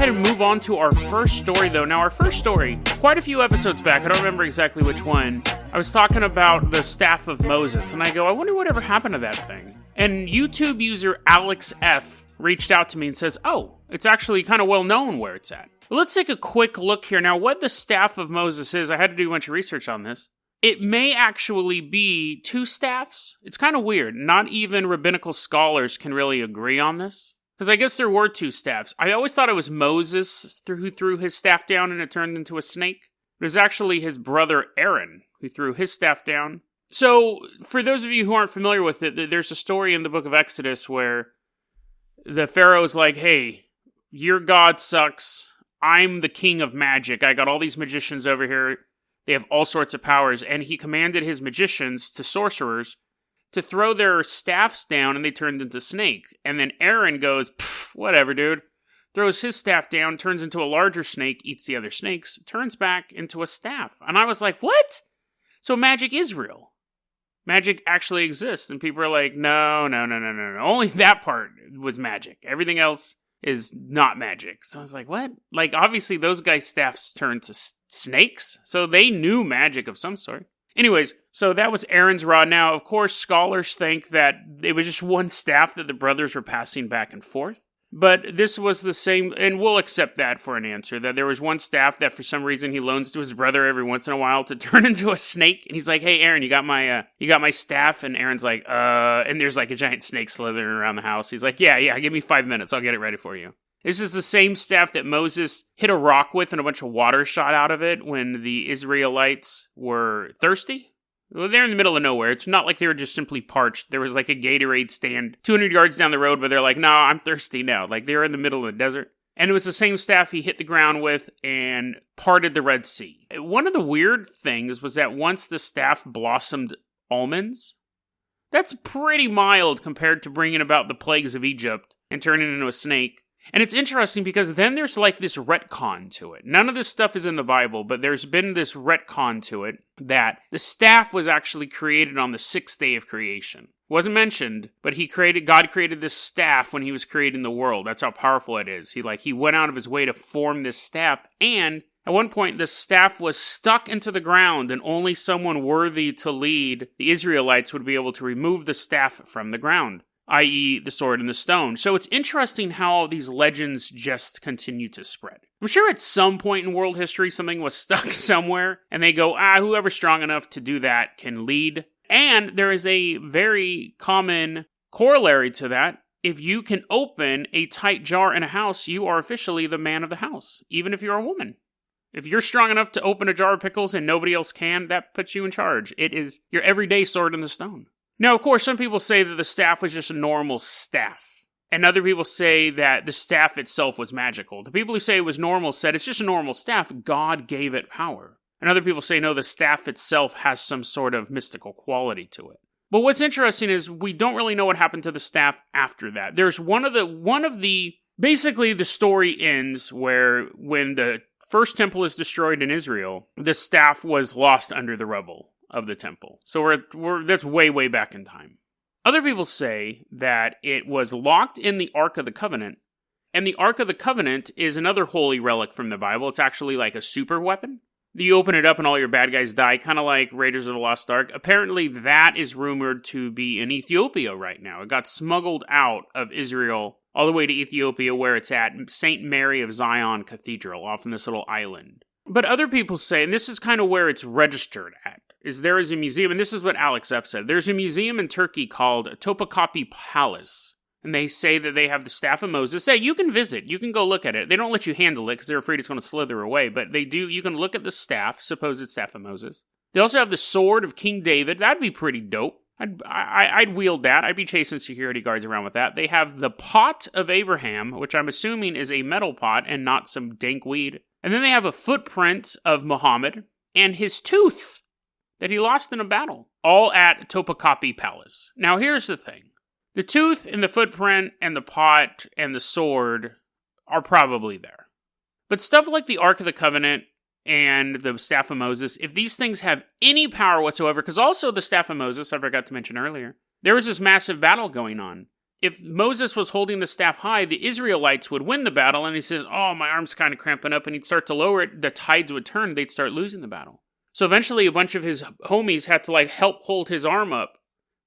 ahead and move on to our first story, though. Now, our first story, quite a few episodes back, I don't remember exactly which one, I was talking about the staff of Moses, and I go, I wonder whatever happened to that thing. And YouTube user Alex F. reached out to me and says, oh, it's actually kind of well known where it's at. Well, let's take a quick look here. Now, what the staff of Moses is, I had to do a bunch of research on this. It may actually be two staffs. It's kind of weird. Not even rabbinical scholars can really agree on this. Because I guess there were two staffs. I always thought it was Moses who threw his staff down and it turned into a snake. It was actually his brother Aaron who threw his staff down. So, for those of you who aren't familiar with it, there's a story in the book of Exodus where the Pharaoh's like, hey, your God sucks. I'm the king of magic. I got all these magicians over here. They have all sorts of powers. And he commanded his magicians to sorcerers to throw their staffs down, and they turned into snakes. And then Aaron goes, whatever, dude. Throws his staff down, turns into a larger snake, eats the other snakes, turns back into a staff. And I was like, what? So magic is real. Magic actually exists. And people are like, no. Only that part was magic. Everything else is not magic. So I was like, what? Like, obviously those guys' staffs turned to snakes, so they knew magic of some sort. Anyways, so that was Aaron's rod. Now, of course, scholars think that it was just one staff that the brothers were passing back and forth. But this was the same, and we'll accept that for an answer, that there was one staff that for some reason he loans to his brother every once in a while to turn into a snake. And he's like, hey, Aaron, you got my staff? And Aaron's like, and there's like a giant snake slithering around the house. He's like, yeah, give me 5 minutes. I'll get it ready for you. This is the same staff that Moses hit a rock with and a bunch of water shot out of it when the Israelites were thirsty. Well, they're in the middle of nowhere. It's not like they were just simply parched. There was like a Gatorade stand 200 yards down the road where they're like, no, I'm thirsty now. Like they were in the middle of the desert. And it was the same staff he hit the ground with and parted the Red Sea. One of the weird things was that once the staff blossomed almonds, that's pretty mild compared to bringing about the plagues of Egypt and turning into a snake. And it's interesting because then there's like this retcon to it. None of this stuff is in the Bible, but there's been this retcon to it that the staff was actually created on the sixth day of creation. Wasn't mentioned, but God created this staff when he was creating the world. That's how powerful it is. He went out of his way to form this staff, and at one point the staff was stuck into the ground, and only someone worthy to lead the Israelites would be able to remove the staff from the ground, i.e. the sword and the stone. So it's interesting how these legends just continue to spread. I'm sure at some point in world history something was stuck somewhere, and they go, whoever's strong enough to do that can lead. And there is a very common corollary to that. If you can open a tight jar in a house, you are officially the man of the house, even if you're a woman. If you're strong enough to open a jar of pickles and nobody else can, that puts you in charge. It is your everyday sword in the stone. Now, of course, some people say that the staff was just a normal staff. And other people say that the staff itself was magical. The people who say it was normal said it's just a normal staff. God gave it power. And other people say, no, the staff itself has some sort of mystical quality to it. But what's interesting is we don't really know what happened to the staff after that. There's basically the story ends where when the first temple is destroyed in Israel, the staff was lost under the rubble of the temple. So that's way, way back in time. Other people say that it was locked in the Ark of the Covenant, and the Ark of the Covenant is another holy relic from the Bible. It's actually like a super weapon. You open it up and all your bad guys die, kind of like Raiders of the Lost Ark. Apparently that is rumored to be in Ethiopia right now. It got smuggled out of Israel all the way to Ethiopia where it's at, St. Mary of Zion Cathedral, off in this little island. But other people say, and this is kind of where it's registered at, is there is a museum, and this is what Alex F. said, there's a museum in Turkey called Topkapi Palace, and they say that they have the Staff of Moses. Hey, you can visit, you can go look at it. They don't let you handle it because they're afraid it's going to slither away, but they do. You can look at the staff, supposed Staff of Moses. They also have the sword of King David. That'd be pretty dope. I'd wield that. I'd be chasing security guards around with that. They have the pot of Abraham, which I'm assuming is a metal pot and not some dank weed. And then they have a footprint of Muhammad and his tooth that he lost in a battle, all at Topkapi Palace. Now, here's the thing. The tooth and the footprint and the pot and the sword are probably there. But stuff like the Ark of the Covenant and the Staff of Moses, if these things have any power whatsoever, because also the Staff of Moses, I forgot to mention earlier, there was this massive battle going on. if Moses was holding the staff high, the Israelites would win the battle, and he says, oh, my arm's kind of cramping up, and he'd start to lower it, the tides would turn, they'd start losing the battle. So eventually a bunch of his homies had to like help hold his arm up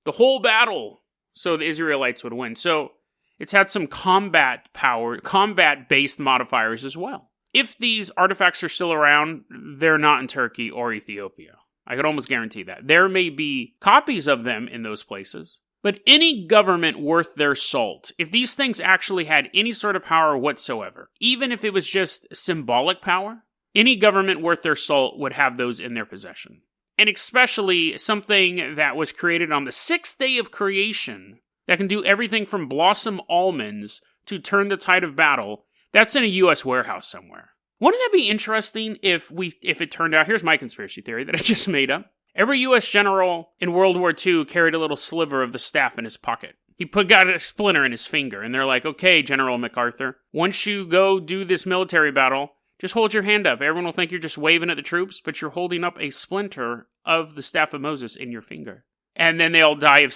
the whole battle so the Israelites would win. So it's had some combat-based modifiers as well. If these artifacts are still around, they're not in Turkey or Ethiopia. I could almost guarantee that. There may be copies of them in those places. But any government worth their salt, if these things actually had any sort of power whatsoever, even if it was just symbolic power, any government worth their salt would have those in their possession. And especially something that was created on the 6th day of creation that can do everything from blossom almonds to turn the tide of battle, that's in a U.S. warehouse somewhere. Wouldn't that be interesting if it turned out, here's my conspiracy theory that I just made up. Every U.S. general in World War II carried a little sliver of the staff in his pocket. He got a splinter in his finger, and they're like, okay, General MacArthur, once you go do this military battle, just hold your hand up. Everyone will think you're just waving at the troops, but you're holding up a splinter of the staff of Moses in your finger. And then they all die of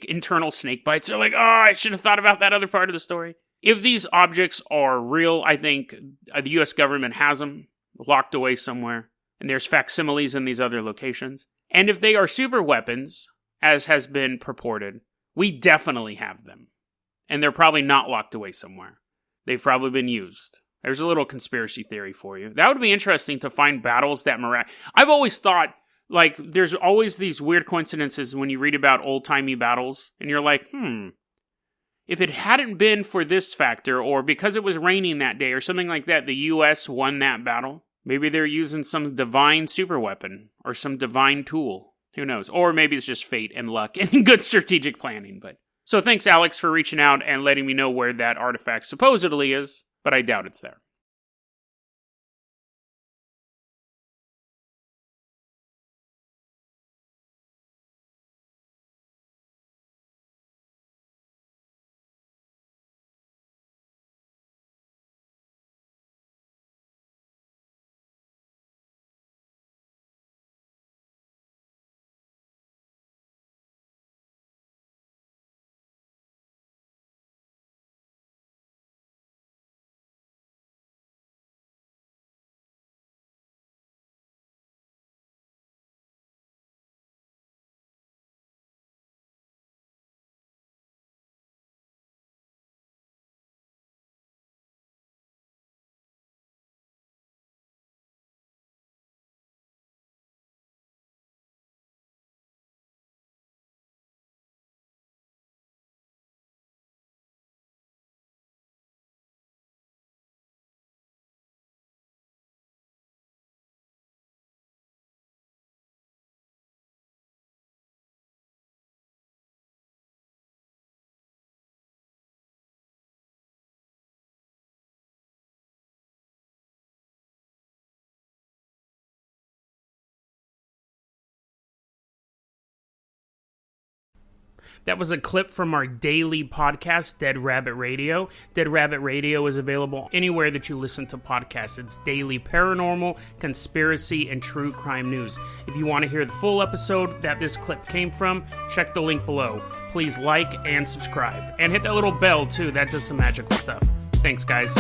internal snake bites. They're like, oh, I should have thought about that other part of the story. If these objects are real, I think the U.S. government has them locked away somewhere, and there's facsimiles in these other locations. And if they are super weapons, as has been purported, we definitely have them. And they're probably not locked away somewhere. They've probably been used. There's a little conspiracy theory for you. That would be interesting to find battles that I've always thought, like, there's always these weird coincidences when you read about old-timey battles, and you're like, if it hadn't been for this factor, or because it was raining that day, or something like that, the U.S. won that battle. Maybe they're using some divine superweapon or some divine tool. Who knows? Or maybe it's just fate and luck and good strategic planning. So thanks, Alex, for reaching out and letting me know where that artifact supposedly is, but I doubt it's there. That was a clip from our daily podcast, Dead Rabbit Radio. Dead Rabbit Radio is available anywhere that you listen to podcasts. It's daily paranormal, conspiracy, and true crime news. If you want to hear the full episode that this clip came from, check the link below. Please like and subscribe. And hit that little bell, too. That does some magical stuff. Thanks, guys.